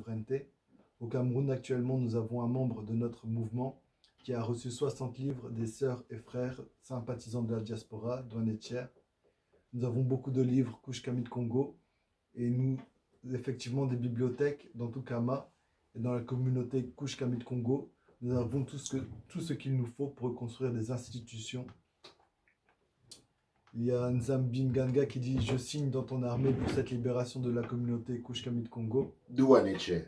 souveraineté. Au Cameroun, actuellement, nous avons un membre de notre mouvement qui a reçu 60 livres des sœurs et frères sympathisants de la diaspora, Douane Etcher. Nous avons beaucoup de livres Kush Kamit Congo et nous, effectivement, des bibliothèques dans tout Kama et dans la communauté Kush Kamit Congo. Nous avons tout ce qu'il nous faut pour reconstruire des institutions. Il y a Nzambi Nganga qui dit « Je signe dans ton armée pour cette libération de la communauté Kush Kamit Congo ». Douane Etcher.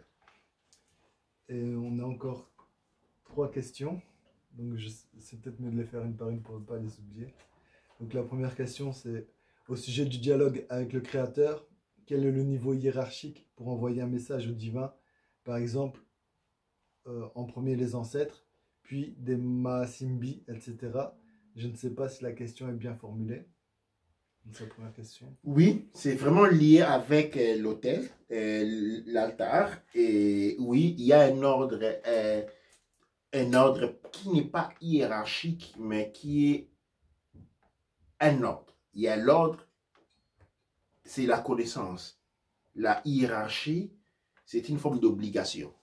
Et on a encore 3 questions. Donc c'est peut-être mieux de les faire une par une pour ne pas les oublier. Donc la première question, c'est au sujet du dialogue avec le Créateur, quel est le niveau hiérarchique pour envoyer un message au divin? Par exemple, en premier les ancêtres, puis des Mahasimbi, etc. Je ne sais pas si la question est bien formulée. C'est la première question. Oui, c'est vraiment lié avec l'autel, l'altar. Et oui, il y a un ordre qui n'est pas hiérarchique, mais qui est un ordre. Il y a l'ordre, c'est la connaissance. La hiérarchie, c'est une forme d'obligation.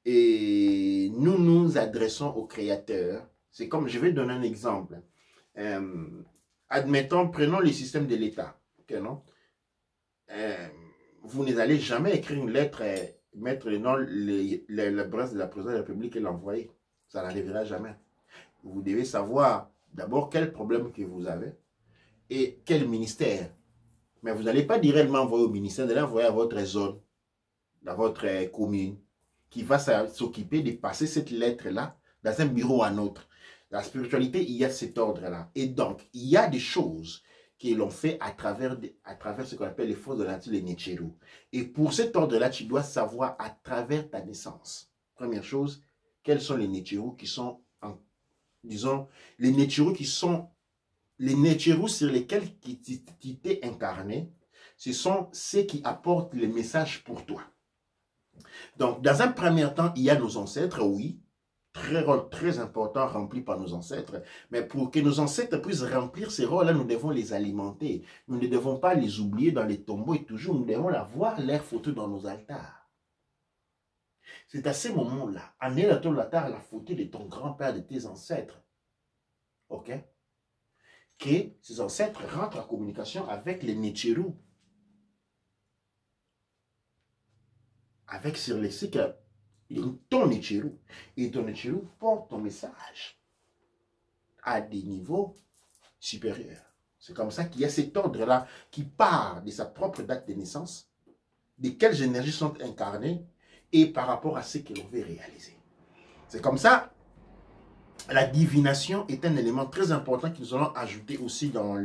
Et nous nous adressons au Créateur. C'est comme, je vais donner un exemple. Admettons, prenons le système de l'État. Okay, non? Vous n'allez jamais écrire une lettre, mettre le nom, l'adresse de la présidence de la République et l'envoyer. Ça n'arrivera jamais. Vous devez savoir d'abord quel problème que vous avez et quel ministère. Mais vous n'allez pas directement envoyer au ministère, vous allez envoyer à votre zone, dans votre commune, qui va s'occuper de passer cette lettre-là dans un bureau à un autre. La spiritualité, il y a cet ordre-là. Et donc, il y a des choses qui l'ont fait à travers ce qu'on appelle les forces de la nature, les Netcheru. Et pour cet ordre-là, tu dois savoir à travers ta naissance. Première chose, quels sont les Netcheru qui sont, disons, les Netcheru qui sont, les Netcheru sur lesquels tu t'es incarné, ce sont ceux qui apportent les messages pour toi. Donc, dans un premier temps, il y a nos ancêtres, oui, très important rempli par nos ancêtres. Mais pour que nos ancêtres puissent remplir ces rôles-là, nous devons les alimenter. Nous ne devons pas les oublier dans les tombeaux et toujours, nous devons voir leurs photos dans nos altars. C'est à ce moment-là, en ayant dans l'altar la photo de ton grand-père, de tes ancêtres, ok, que ces ancêtres rentrent en communication avec les Netcheru. Avec sur les cycles. Ton Netcheru. Et ton Netcheru porte ton message à des niveaux supérieurs. C'est comme ça qu'il y a cet ordre-là qui part de sa propre date de naissance, de quelles énergies sont incarnées et par rapport à ce que l'on veut réaliser. C'est comme ça, la divination est un élément très important que nous allons ajouter aussi dans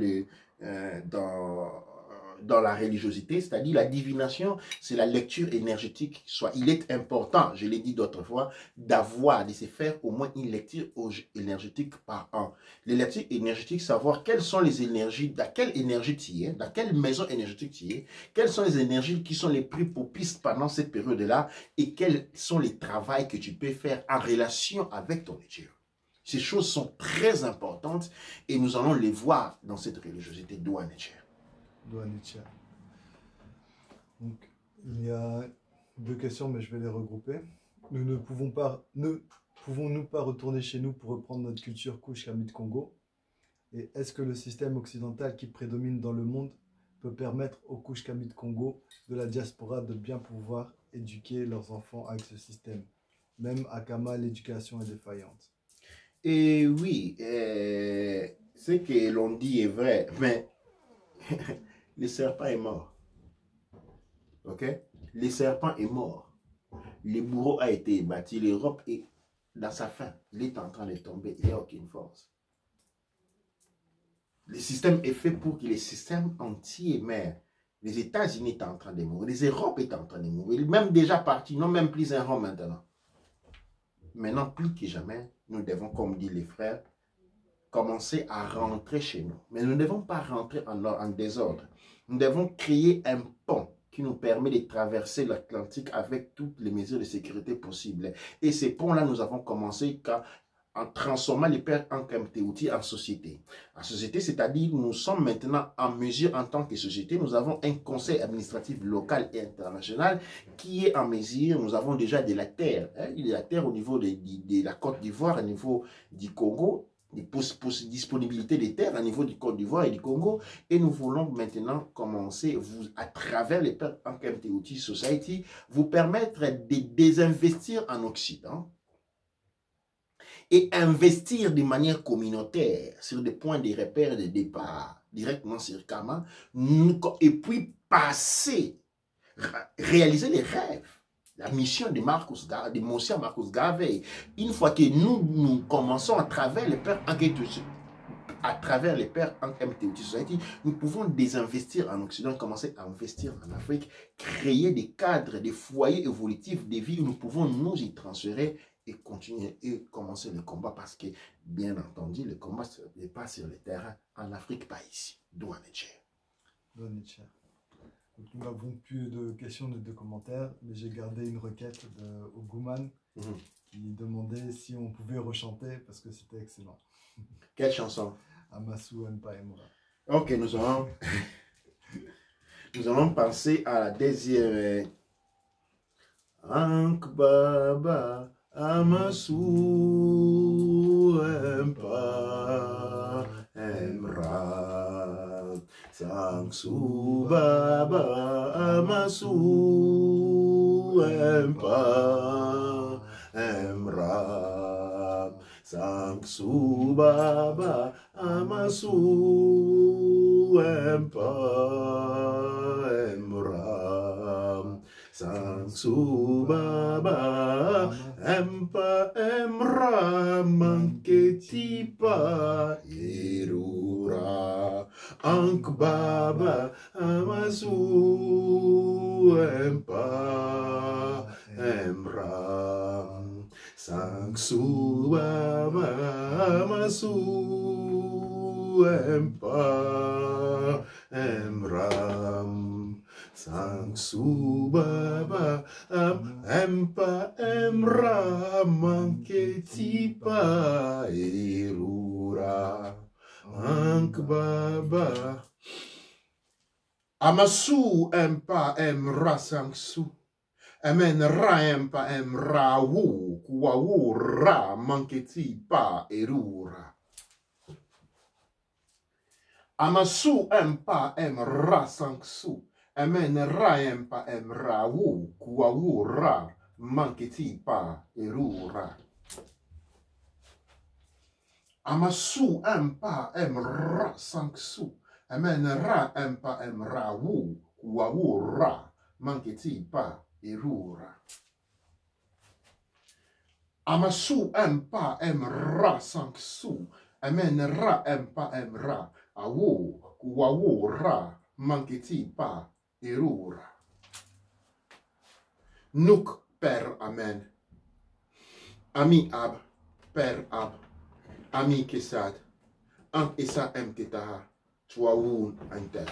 la religiosité, c'est-à-dire la divination, c'est la lecture énergétique. Soit il est important, je l'ai dit d'autres fois, d'avoir, de se faire au moins une lecture énergétique par an. Les lectures énergétiques, savoir quelles sont les énergies, dans quelle énergie tu es, dans quelle maison énergétique tu es, quelles sont les énergies qui sont les plus propices pendant cette période-là et quels sont les travaux que tu peux faire en relation avec ton nature. Ces choses sont très importantes et nous allons les voir dans cette religiosité Douane Etcher. Donc, il y a 2 questions, mais je vais les regrouper. Pouvons-nous pas retourner chez nous pour reprendre notre culture Kush Kamit Congo? Et est-ce que le système occidental qui prédomine dans le monde peut permettre aux Kush Kamit Congo de la diaspora de bien pouvoir éduquer leurs enfants avec ce système? Même à Kama, l'éducation est défaillante. Et oui, ce que l'on dit est vrai, mais le serpent est mort. Ok? Le serpent est mort. Le bourreau a été battu. L'Europe est dans sa fin. Il est en train de tomber. Il n'y a aucune force. Le système est fait pour que le système entier meure. Les États-Unis sont en train de mourir. Les Europes sont en train de mourir. Même déjà partis. Non, même plus un rond maintenant. Maintenant, plus que jamais, nous devons, comme disent les frères, commencer à rentrer chez nous. Mais nous ne devons pas rentrer en désordre. Nous devons créer un pont qui nous permet de traverser l'Atlantique avec toutes les mesures de sécurité possibles. Et ces ponts-là, nous avons commencé en transformant les pères en KMTouti en société. En société, c'est-à-dire nous sommes maintenant en mesure en tant que société, nous avons un conseil administratif local et international qui est en mesure, nous avons déjà de la terre, il y a de la terre au niveau de la Côte d'Ivoire, au niveau du Congo, des disponibilités des terres au niveau du Côte d'Ivoire et du Congo, et nous voulons maintenant commencer, à travers les pères en KMTouti Society, vous permettre de désinvestir en Occident, et investir de manière communautaire sur des points de repère et de départ directement sur Kama, et puis passer, réaliser les rêves, la mission de Monsieur Marcus Garvey. Une fois que nous commençons à travers les pères en KMTouti Society, nous pouvons désinvestir en Occident, commencer à investir en Afrique, créer des cadres, des foyers évolutifs, des vies où nous pouvons nous y transférer et continuer et commencer le combat parce que, bien entendu, le combat n'est pas sur le terrain, en Afrique, pas ici. D'où on est cher. Donc, nous n'avons plus de questions ni de commentaires, mais j'ai gardé une requête de Ogouman qui demandait si on pouvait rechanter parce que c'était excellent. Quelle chanson? Amasu Mpa Emra. Ok, nous allons passer à la deuxième. Ankh Baba Amasu Mpa Emra Sangsu Baba Amasu Mpa Emra Sangsu Baba Amasu Mpa Emra Sangsu Baba Mpa Emra Manketipa Irura Ankh Baba Amasu Mpa Emra Sangsu Baba Amasu Mpa Emra Sangsu Baba Mpa Emra Manketipa Irura Ankh Baba Amasu Mpa Emra Sangsu Amen ra Mpa Emra Wu Kuawu Ra Manketipa Irura Amasu Mpa Emra Sangsu Amen ra Mpa Emra Wu Kuawu Ra Manketipa Irura Amasu Mpa Emra Sangsu Amen ra Mpa Emra Wu Kuawu Ra Manketipa Irura Amasu Mpa Emra Sangsu Amen ra Mpa Emra Awu Kuawu Ra Manketipa Irura Nouk Père Amen Ami Ab Père Ab Ami Kesad An Esa M Tetaha Twaoun Inter